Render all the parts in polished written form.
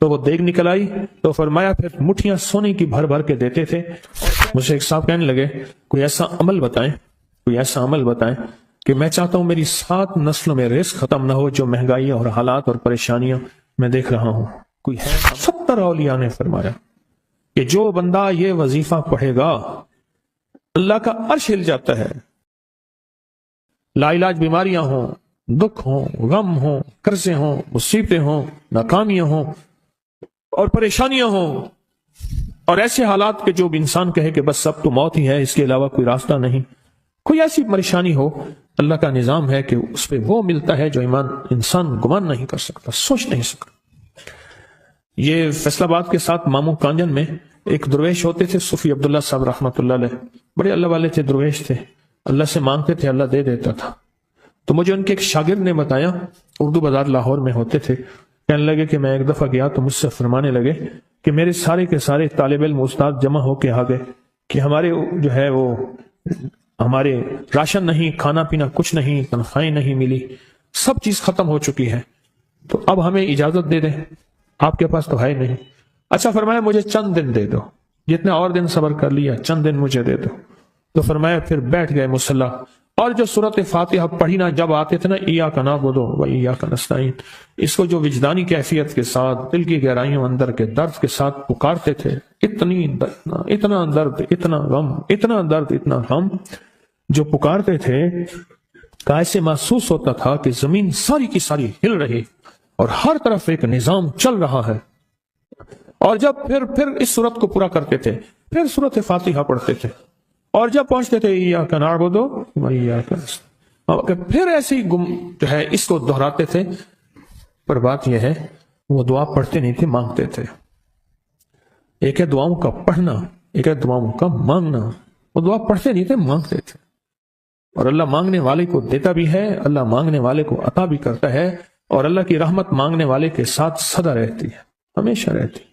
تو وہ دیگ نکل آئی تو فرمایا پھر مٹھیاں سونے کی بھر بھر کے دیتے تھے. مجھے ایک صاحب کہنے لگے کوئی ایسا عمل بتائیں کہ میں چاہتا ہوں میری 7 نسلوں میں رزق ختم نہ ہو جو مہنگائی اور حالات اور پریشانیاں میں دیکھ رہا ہوں. کوئی ہے؟ 70 اولیاء نے فرمایا کہ جو بندہ یہ وظیفہ پڑھے گا اللہ کا عرش ہل جاتا ہے. لا علاج بیماریاں ہوں، دکھ ہوں، غم ہوں، قرضے ہوں، مصیبتیں ہوں، ناکامیاں ہوں اور پریشانیاں ہوں اور ایسے حالات کے جو انسان کہے کہ بس سب تو موت ہی ہے، اس کے علاوہ کوئی راستہ نہیں. کوئی ایسی پریشانی ہو، اللہ کا نظام ہے کہ اس پہ وہ ملتا ہے جو انسان گمان نہیں کر سکتا، سوچ نہیں سکتا. یہ فیصل آباد کے ساتھ ماموں کانجن میں ایک درویش ہوتے تھے، صوفی عبداللہ صاحب رحمۃ اللہ علیہ، بڑے اللہ والے تھے، درویش تھے، اللہ سے مانگتے تھے، اللہ دے دیتا تھا. تو مجھے ان کے ایک شاگرد نے بتایا، اردو بازار لاہور میں ہوتے تھے، کہنے لگے کہ میں ایک دفعہ گیا تو مجھ سے فرمانے لگے کہ میرے سارے کے سارے طالب علم استاد جمع ہو کے آ گئے کہ ہمارے جو ہے وہ ہمارے راشن نہیں، کھانا پینا کچھ نہیں، تنخواہیں نہیں ملی، سب چیز ختم ہو چکی ہے، تو اب ہمیں اجازت دے دیں، آپ کے پاس تو ہے نہیں. اچھا فرمایا مجھے چند دن دے دو، جتنا اور دن صبر کر لیا، چند دن مجھے دے دو. تو فرمایا پھر بیٹھ گئے مصلی اور جو سورۃ فاتحہ پڑھی نا جب آتے تھے نا، ایاک نعبد و ایاک نستعین، اس کو جو وجدانی کیفیت کے ساتھ دل کی گہرائیوں اندر کے درد کے ساتھ پکارتے تھے، اتنا درد، اتنا غم، اتنا درد، اتنا غم جو پکارتے تھے کہ ایسے محسوس ہوتا تھا کہ زمین ساری کی ساری ہل رہی اور ہر طرف ایک نظام چل رہا ہے. اور جب پھر اس صورت کو پورا کرتے تھے، پھر سورۃ فاتحہ پڑھتے تھے، اور جب پہنچتے تھے ایاک نعبد و ایاک نستعین، پھر ایسے ہی جو ہے اس کو دہراتے تھے. پر بات یہ ہے وہ دعا پڑھتے نہیں تھے، مانگتے تھے. ایک ہے دعاؤں کا پڑھنا، ایک ہے دعاؤں کا مانگنا. وہ دعا پڑھتے نہیں تھے، مانگتے تھے. اور اللہ مانگنے والے کو دیتا بھی ہے، اللہ مانگنے والے کو عطا بھی کرتا ہے، اور اللہ کی رحمت مانگنے والے کے ساتھ سدا رہتی ہے، ہمیشہ رہتی.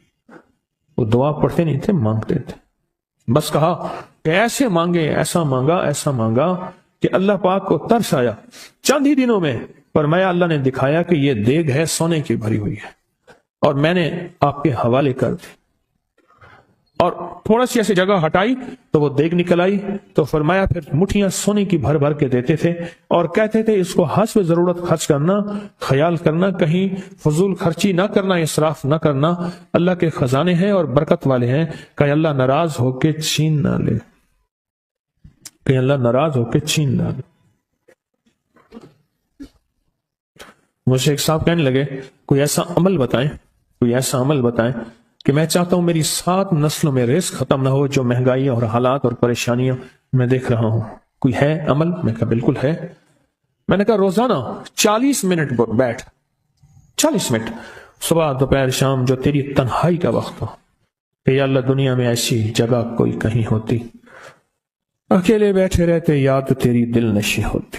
وہ دعا پڑھتے نہیں تھے، مانگتے تھے. بس کہا کہ ایسے مانگے، ایسا مانگا کہ اللہ پاک کو ترس آیا. چند ہی دنوں میں فرمایا اللہ نے دکھایا کہ یہ دیگ ہے سونے کی بھری ہوئی ہے، اور میں نے آپ کے حوالے کر دی. اور تھوڑا سی ایسی جگہ ہٹائی تو وہ دیگ نکل آئی تو فرمایا پھر مٹھیاں سونے کی بھر بھر کے دیتے تھے اور کہتے تھے اس کو حسب ضرورت خرچ کرنا، خیال کرنا، کہیں فضول خرچی نہ کرنا، اسراف نہ کرنا. اللہ کے خزانے ہیں اور برکت والے ہیں، کہ اللہ ناراض ہو کے چھین نہ لے، کہ اللہ ناراض ہو کے چھین نہ لے. مجھے ایک صاحب کہنے لگے کوئی ایسا عمل بتائیں کہ میں چاہتا ہوں میری 7 نسلوں میں رزق ختم نہ ہو جو مہنگائی اور حالات اور پریشانیاں میں دیکھ رہا ہوں. کوئی ہے عمل؟ میں کہا بالکل ہے. میں نے کہا روزانہ 40 منٹ بیٹھ، 40 منٹ صبح دوپہر شام، جو تیری تنہائی کا وقت ہو، کہ یا اللہ دنیا میں ایسی جگہ کوئی کہیں ہوتی، اکیلے بیٹھے رہتے یاد تیری دل نشی ہوتی،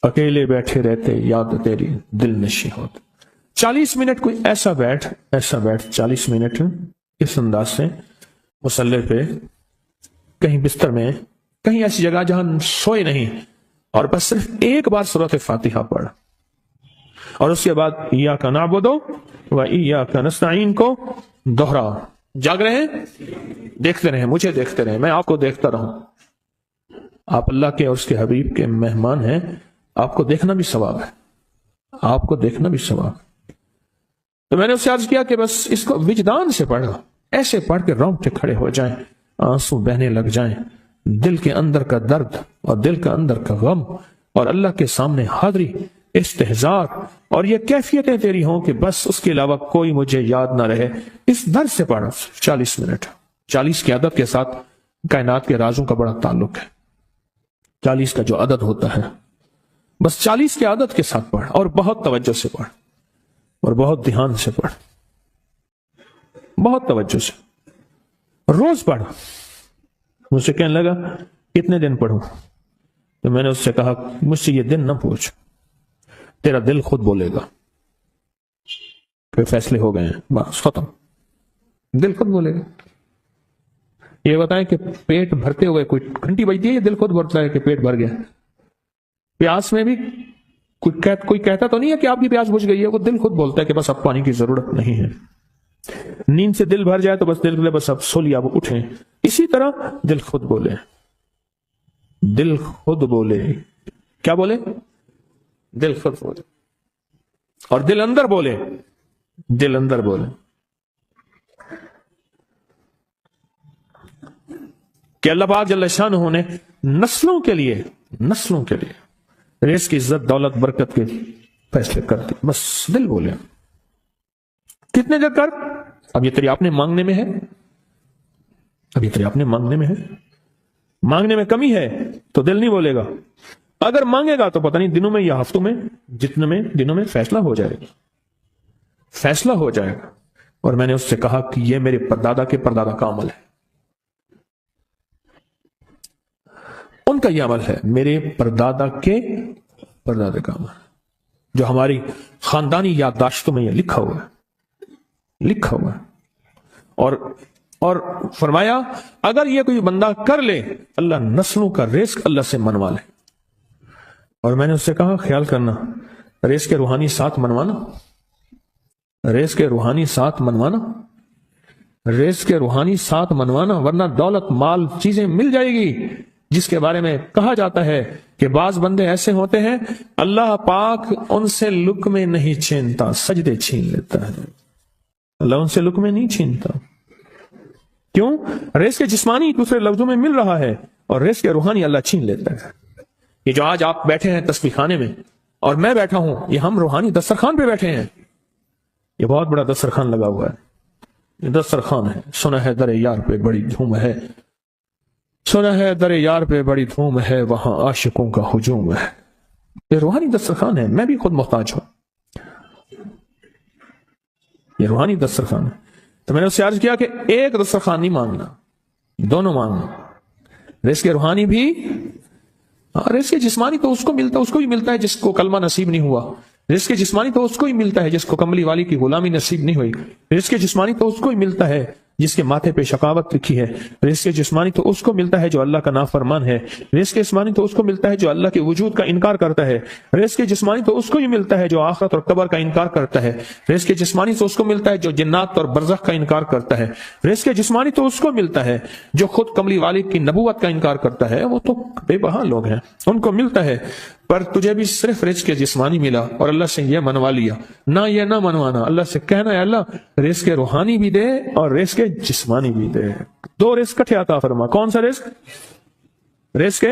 اکیلے بیٹھے رہتے یاد تیری دل نشی ہوتی. 40 منٹ کوئی ایسا بیٹھ 40 منٹ اس انداز سے مصلی پہ، کہیں بستر میں، کہیں ایسی جگہ جہاں سوئے نہیں، اور بس صرف ایک بار سورۃ فاتحہ پڑھ، اور اس کے بعد ایاک نعبد و ایاک نستعین کو دوہرا. جاگ رہے ہیں، دیکھتے رہیں، مجھے دیکھتے رہیں، میں آپ کو دیکھتا رہوں. آپ اللہ کے اور اس کے حبیب کے مہمان ہیں، آپ کو دیکھنا بھی ثواب ہے، آپ کو دیکھنا بھی ثواب ہے. تو میں نے اس سے عرض کیا کہ بس اس کو وجدان سے پڑھا، ایسے پڑھ کے رونگٹے کھڑے ہو جائیں، آنسو بہنے لگ جائیں، دل کے اندر کا درد اور دل کا اندر کا غم اور اللہ کے سامنے حاضری، استحضار، اور یہ کیفیتیں تیری ہوں کہ بس اس کے علاوہ کوئی مجھے یاد نہ رہے. اس درد سے پڑھا 40 منٹ. 40 کی عدد کے ساتھ کائنات کے رازوں کا بڑا تعلق ہے. 40 کا جو عدد ہوتا ہے، بس 40 کی عدد کے ساتھ پڑھ، اور بہت توجہ سے پڑھ، اور بہت دھیان سے پڑھ، بہت توجہ سے روز پڑھ. مجھ سے کہنے لگا کتنے دن پڑھوں؟ تو میں نے اس سے کہا مجھ سے یہ دن نہ پوچھ، تیرا دل خود بولے گا. پھر فیصلے ہو گئے ہیں، بس ختم، دل خود بولے گا. یہ بتائیں کہ پیٹ بھرتے ہوئے کوئی گھنٹی بجتی ہے، یہ دل خود بولتا ہے کہ پیٹ بھر گیا. پیاس میں بھی کوئی کہتا تو نہیں ہے کہ آپ کی پیاس بجھ گئی ہے، وہ دل خود بولتا ہے کہ بس اب پانی کی ضرورت نہیں ہے۔ نیند سے دل بھر جائے تو بس دل بولے بس اب سو لیا، اب اٹھیں۔ اسی طرح دل خود بولے، دل خود بولے، کیا بولے؟ دل خود بولے، اور دل اندر بولے، دل اندر بولے کہ اللہ پاک جل شانہ نے نسلوں کے لیے رزق کی عزت، دولت، برکت کے فیصلے کر دی، بس دل بولے۔ کتنے جگ کر؟ اب یہ تیری اپنے مانگنے میں ہے، اب یہ تیری اپنے مانگنے میں ہے۔ مانگنے میں کمی ہے تو دل نہیں بولے گا، اگر مانگے گا تو پتہ نہیں دنوں میں یا ہفتوں میں، جتنے میں دنوں میں فیصلہ ہو جائے گا، فیصلہ ہو جائے گا۔ اور میں نے اس سے کہا کہ یہ میرے پردادا کے پردادا کا عمل ہے، ان کا یہ عمل ہے، میرے پردادا کے پردادا کا عمل، جو ہماری خاندانی یادداشتوں میں یہ لکھا ہوا ہے، لکھا ہوا ہے۔ اور فرمایا اگر یہ کوئی بندہ کر لے، اللہ نسلوں کا رزق اللہ سے منوا لے۔ اور میں نے اس سے کہا خیال کرنا، رزق کے روحانی ساتھ منوانا، رزق کے روحانی ساتھ منوانا، رزق کے روحانی ساتھ منوانا، ورنہ دولت، مال، چیزیں مل جائے گی جس کے بارے میں کہا جاتا ہے کہ بعض بندے ایسے ہوتے ہیں اللہ پاک ان سے لقمے نہیں چھینتا، سجدے چھین لیتا ہے۔ اللہ ان سے لقمے نہیں چھینتا، کیوں؟ رزق جسمانی دوسرے لفظوں میں مل رہا ہے، اور رزق روحانی اللہ چھین لیتا ہے۔ یہ جو آج آپ بیٹھے ہیں تسبیح خانے میں اور میں بیٹھا ہوں، یہ ہم روحانی دسترخوان پہ بیٹھے ہیں، یہ بہت بڑا دسترخوان لگا ہوا ہے، یہ دسترخوان ہے۔ سنا ہے در یار پہ بڑی دھوم ہے، سنا ہے در یار پہ بڑی دھوم ہے، وہاں عاشقوں کا ہجوم ہے۔ یہ روحانی دسترخوان ہے، میں بھی خود محتاج ہوں، یہ روحانی دسترخوان ہے۔ تو میں نے اس سے عرض کیا کہ ایک دسترخوان نہیں مانگنا، دونوں مانگنا، رزق روحانی بھی، رزق جسمانی تو اس کو بھی ملتا ہے جس کو کلمہ نصیب نہیں ہوا، رزق جسمانی تو اس کو ہی ملتا ہے جس کو کملی والی کی غلامی نصیب نہیں ہوئی، رزق جسمانی تو اس کو ہی ملتا ہے جس کے ماتھے پہ شقاوت لکھی ہے، رزق جسمانی تو اس کو ملتا ہے جو اللہ کا نافرمان ہے، رزق جسمانی تو اس کو ملتا ہے جو اللہ کے وجود کا انکار کرتا ہے، رزق جسمانی تو اس کو ہی ملتا ہے جو آخرت اور قبر کا انکار کرتا ہے، رزق جسمانی تو اس کو ملتا ہے جو جنات اور برزخ کا انکار کرتا ہے، رزق جسمانی تو اس کو ملتا ہے جو خود کملی والی کی نبوت کا انکار کرتا ہے، وہ تو بے بہا لوگ ہیں، ان کو ملتا ہے۔ پر تجھے بھی صرف رزق جسمانی ملا اور اللہ سے یہ منوا لیا، نہ یہ نہ منوانا، اللہ سے کہنا ہے اللہ رزق روحانی بھی دے اور رزق جسمانی بھی دے، دو رزق کٹھے عطا فرما۔ کون سا رزق؟ رزق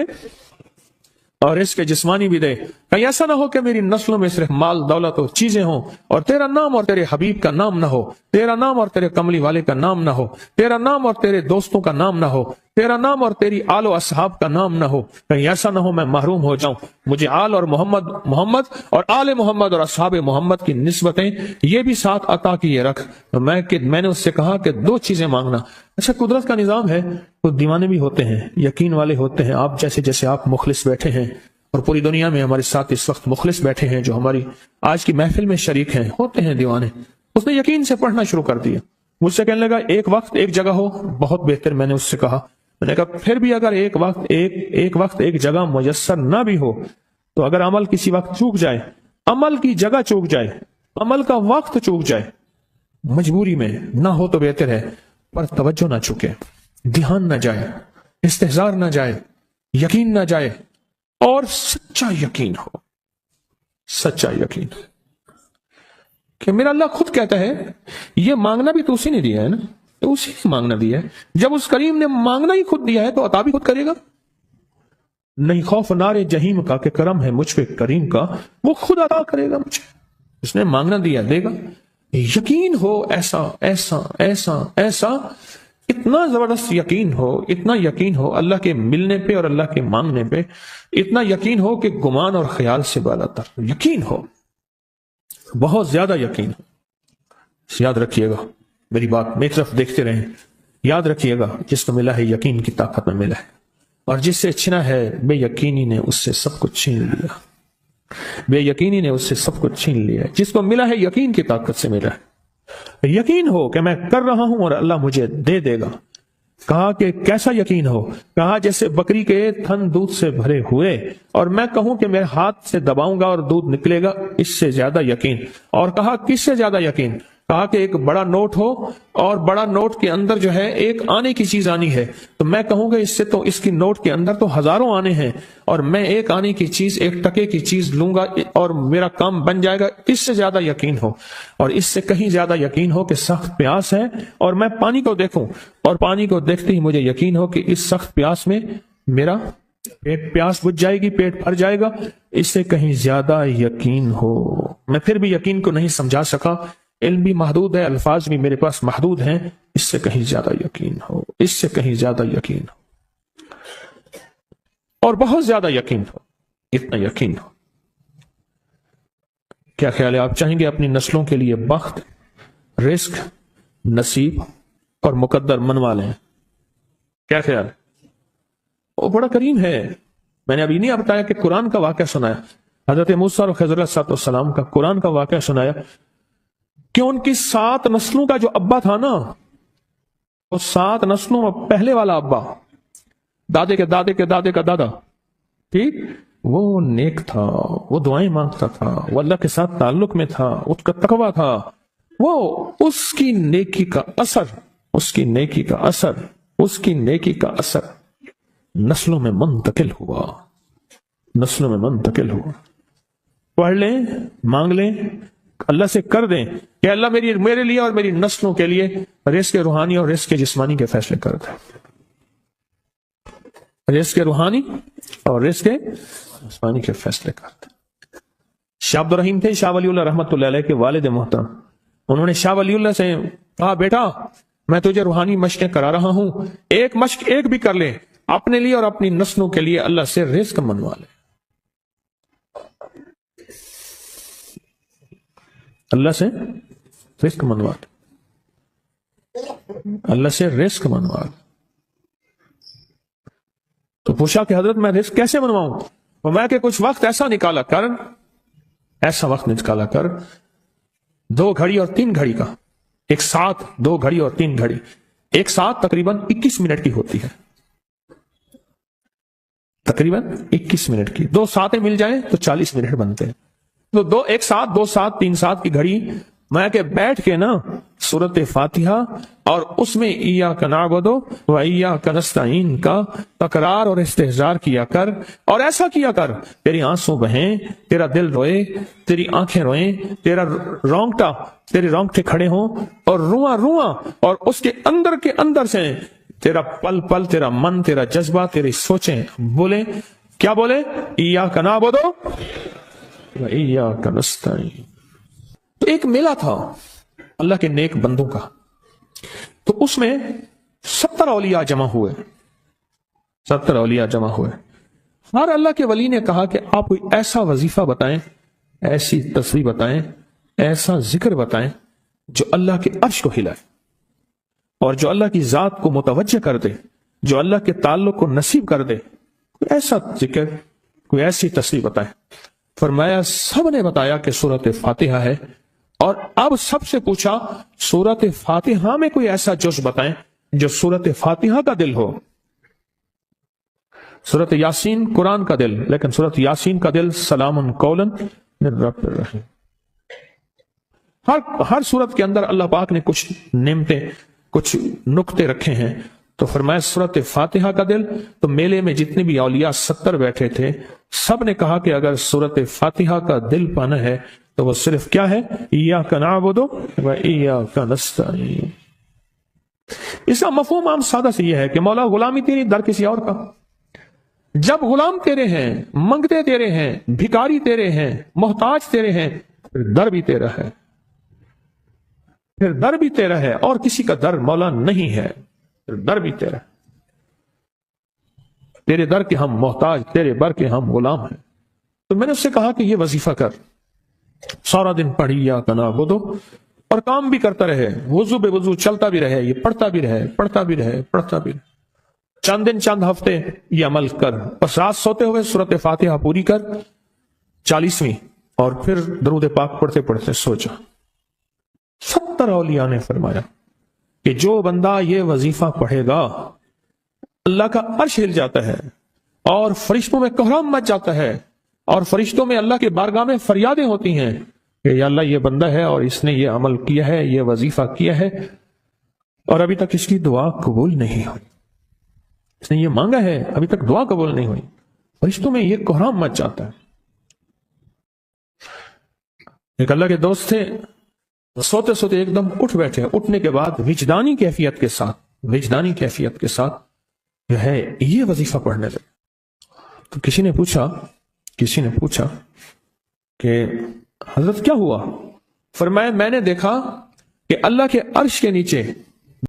اور رزق جسمانی بھی دے۔ کہیں ایسا نہ ہو کہ میری نسلوں میں صرف مال، دولت اور چیزیں ہوں اور تیرا نام اور تیرے حبیب کا نام نہ ہو، تیرا نام اور تیرے کملی والے کا نام نہ ہو، تیرا نام اور تیرے دوستوں کا نام نہ ہو، تیرا نام اور تیری آل و اصحاب کا نام نہ ہو۔ کہیں ایسا نہ ہو میں محروم ہو جاؤں، مجھے آل اور محمد اور آل محمد اور اصحاب محمد کی نسبتیں یہ بھی ساتھ عطا کیے رکھ۔ میں نے اس سے کہا کہ دو چیزیں مانگنا۔ اچھا قدرت کا نظام ہے، تو دیوانے بھی ہوتے ہیں، یقین والے ہوتے ہیں، آپ جیسے آپ مخلص بیٹھے ہیں اور پوری دنیا میں ہمارے ساتھ اس وقت مخلص بیٹھے ہیں جو ہماری آج کی محفل میں شریک ہیں، ہوتے ہیں دیوانے۔ اس نے یقین سے پڑھنا شروع کر دیا، مجھ سے کہنے لگا ایک وقت ایک جگہ ہو بہت بہتر۔ میں نے اس سے کہا، میں نے کہا پھر بھی اگر ایک وقت ایک جگہ میسر نہ بھی ہو تو اگر عمل کسی وقت چوک جائے، عمل کی جگہ چوک جائے، عمل کا وقت چوک جائے، مجبوری میں نہ ہو تو بہتر ہے، پر توجہ نہ چکے، دھیان نہ جائے، استحضار نہ جائے، یقین نہ جائے، اور سچا یقین ہو، سچا یقین ہو کہ میرا اللہ خود کہتا ہے یہ مانگنا بھی تو اسی نے دیا ہے نا، تو اسی نے مانگنا دیا ہے۔ جب اس کریم نے مانگنا ہی خود دیا ہے تو عطا بھی خود کرے گا۔ نہیں خوف نار جہیم کا کہ کرم ہے مجھ پہ کریم کا، وہ خود عطا کرے گا مجھے، اس نے مانگنا دیا دے گا۔ یقین ہو ایسا ایسا ایسا ایسا، اتنا زبردست یقین ہو، اتنا یقین ہو اللہ کے ملنے پہ اور اللہ کے مانگنے پہ، اتنا یقین ہو کہ گمان اور خیال سے بالا تر یقین ہو، بہت زیادہ یقین ہو۔ یاد رکھیے گا میری بات، میری طرف دیکھتے رہیں، یاد رکھیے گا جس کو ملا ہے یقین کی طاقت میں ملا ہے، اور جس سے چھنا ہے بے یقینی نے اس سے سب کچھ چھین لیا، بے یقینی نے اس سے سب کچھ چھین لیا۔ جس کو ملا ہے یقین کی طاقت سے ملا ہے، یقین ہو کہ میں کر رہا ہوں اور اللہ مجھے دے دے گا، کہا کہ کیسا یقین ہو؟ کہا جیسے بکری کے تھن دودھ سے بھرے ہوئے، اور میں کہوں کہ میرے ہاتھ سے دباؤں گا اور دودھ نکلے گا، اس سے زیادہ یقین۔ اور کہا کس سے زیادہ یقین؟ کہا کہ ایک بڑا نوٹ ہو اور بڑا نوٹ کے اندر جو ہے ایک آنے کی چیز آنی ہے، تو میں کہوں گا اس سے تو اس کی نوٹ کے اندر تو ہزاروں آنے ہیں، اور میں ایک آنے کی چیز، ایک ٹکے کی چیز لوں گا اور میرا کام بن جائے گا، اس سے زیادہ یقین ہو۔ اور اس سے کہیں زیادہ یقین ہو کہ سخت پیاس ہے اور میں پانی کو دیکھوں، اور پانی کو دیکھتے ہی مجھے یقین ہو کہ اس سخت پیاس میں میرا پیاس بجھ جائے گی، پیٹ بھر جائے گا، اس سے کہیں زیادہ یقین ہو۔ میں پھر بھی یقین کو نہیں سمجھا سکا، علم بھی محدود ہے، الفاظ بھی میرے پاس محدود ہیں، اس سے کہیں زیادہ یقین ہو، اس سے کہیں زیادہ یقین ہو، اور بہت زیادہ یقین ہو، اتنا یقین ہو۔ کیا خیال ہے؟ آپ چاہیں گے اپنی نسلوں کے لیے بخت، رزق، نصیب اور مقدر منوا لیں؟ کیا خیال ہے؟ وہ بڑا کریم ہے۔ میں نے ابھی نہیں بتایا کہ قرآن کا واقعہ سنایا، حضرت موسیٰ اور خضر علیہ السلام کا قرآن کا واقعہ سنایا کہ ان کی 7 نسلوں کا جو ابا تھا نا، وہ 7 نسلوں میں پہلے والا ابا، دادے کے دادے کے دادے کا دادا، ٹھیک، وہ نیک تھا، وہ دعائیں مانگتا تھا، وہ اللہ کے ساتھ تعلق میں تھا، اس کا تقویٰ تھا، وہ اس کی نیکی کا اثر، اس کی نیکی کا اثر، اس کی نیکی کا اثر نسلوں میں منتقل ہوا، نسلوں میں منتقل ہوا۔ پڑھ لیں، مانگ لیں، اللہ سے کر دیں کہ اللہ میرے لیے اور میری نسلوں کے لیے رزق روحانی اور رزق جسمانی کے فیصلے کر دیں، رزق روحانی اور رزق جسمانی کے فیصلے کر دیں۔ شاہ عبد الرحیم تھے شاہ ولی اللہ رحمۃ اللہ علیہ کے والد محترم، انہوں نے شاہ ولی اللہ سے کہا بیٹا میں تجھے روحانی مشقیں کرا رہا ہوں، ایک مشق ایک بھی کر لے، اپنے لیے اور اپنی نسلوں کے لیے اللہ سے رزق منوا لے، اللہ سے رزق منوا لے، اللہ سے رزق منوا لے۔ تو پوچھا کہ حضرت میں رزق کیسے منواؤں؟ میں کہ کچھ وقت ایسا نکالا کر، ایسا وقت نکالا کر 2 گھڑی اور 3 گھڑی کا، ایک ساتھ 2 گھڑی اور 3 گھڑی، ایک ساتھ تقریباً 21 منٹ کی ہوتی ہے، تقریباً 21 منٹ کی، 2 ساتیں مل جائیں تو 40 منٹ بنتے ہیں، تو ایک ساتھ 2 ساتھ 3 ساتھ کی گھڑی میں کہ بیٹھ کے نا سورت فاتحہ اور اس میں ایاک نعبد و ایاک نستعین کا تکرار اور استحضار کیا کر، اور ایسا کیا کر تیری آنسوں بہیں، تیرا دل روئے، تیری آنکھیں روئیں، تیرے رونگٹے کھڑے ہوں اور رواں رواں، اور اس کے اندر سے تیرا پل پل، تیرا من، تیرا جذبہ، تیری سوچیں بولیں، کیا بولے؟ ایاک نعبد و ایاک نستعین۔ تو ایک میلہ تھا اللہ کے نیک بندوں کا، تو اس میں 70 اولیاء جمع ہوئے، 70 اولیاء جمع ہوئے۔ ہر اللہ کے ولی نے کہا کہ آپ کوئی ایسا وظیفہ بتائیں، ایسی تسبیح بتائیں، ایسا ذکر بتائیں جو اللہ کے عرش کو ہلائے اور جو اللہ کی ذات کو متوجہ کر دے، جو اللہ کے تعلق کو نصیب کر دے، کوئی ایسا ذکر، کوئی ایسی تسبیح بتائیں۔ فرمایا سب نے بتایا کہ سورۃ فاتحہ ہے، اور اب سب سے پوچھا سورۃ فاتحہ میں کوئی ایسا جز بتائیں جو سورۃ فاتحہ کا دل ہو۔ سورۃ یاسین قرآن کا دل، لیکن سورۃ یاسین کا دل سلام قولا من رب الرحیم۔ ہر سورت کے اندر اللہ پاک نے کچھ نعمتیں، کچھ نقطے رکھے ہیں، تو فرمایا سورۃ فاتحہ کا دل۔ تو میلے میں جتنے بھی اولیاء 70 بیٹھے تھے، سب نے کہا کہ اگر سورۃ فاتحہ کا دل پانا ہے تو وہ صرف کیا ہے؟ ایاک نعبد و ایاک نستعین۔ اس کا مفہوم عام سادہ سے یہ ہے کہ مولا غلامی تیری، در کسی اور کا۔ جب غلام تیرے ہیں، منگتے تیرے ہیں، بھکاری تیرے ہیں، محتاج تیرے ہیں، پھر در بھی تیرا ہے، پھر در بھی تیرا ہے، اور کسی کا در مولا نہیں ہے، پھر در بھی تیرا ہے۔ تیرے در کے ہم محتاج، تیرے بر کے ہم غلام ہیں۔ تو میں نے اس سے کہا کہ یہ وظیفہ کر، سارا دن پڑھی ایاک نعبد، اور کام بھی کرتا رہے، وضو بے وضو چلتا بھی رہے، یہ پڑھتا بھی رہے، پڑھتا بھی رہے، پڑھتا بھی رہے، چند دن چند ہفتے یہ عمل کر، بس رات سوتے ہوئے سورۃ فاتحہ پوری کر 40ویں، اور پھر درود پاک پڑھتے پڑھتے سو جا۔ 70 اولیاء نے فرمایا کہ جو بندہ یہ وظیفہ پڑھے گا اللہ کا عرش ہل جاتا ہے اور فرشتوں میں کوہرام مچ جاتا ہے اور فرشتوں میں اللہ کے بارگاہ میں فریادیں ہوتی ہیں کہ یا اللہ یہ بندہ ہے اور اس نے یہ عمل کیا ہے، یہ وظیفہ کیا ہے اور ابھی تک اس کی دعا قبول نہیں ہوئی، اس نے یہ مانگا ہے ابھی تک دعا قبول نہیں ہوئی، فرشتوں میں یہ کوہرام مچ جاتا ہے۔ ایک اللہ کے دوست تھے، سوتے سوتے ایک دم اٹھ بیٹھے، اٹھنے کے بعد وجدانی کیفیت کے ساتھ جو ہے یہ وظیفہ پڑھنے لگے۔ تو کسی نے پوچھا کہ حضرت کیا ہوا؟ فرمایا میں نے دیکھا کہ اللہ کے عرش کے نیچے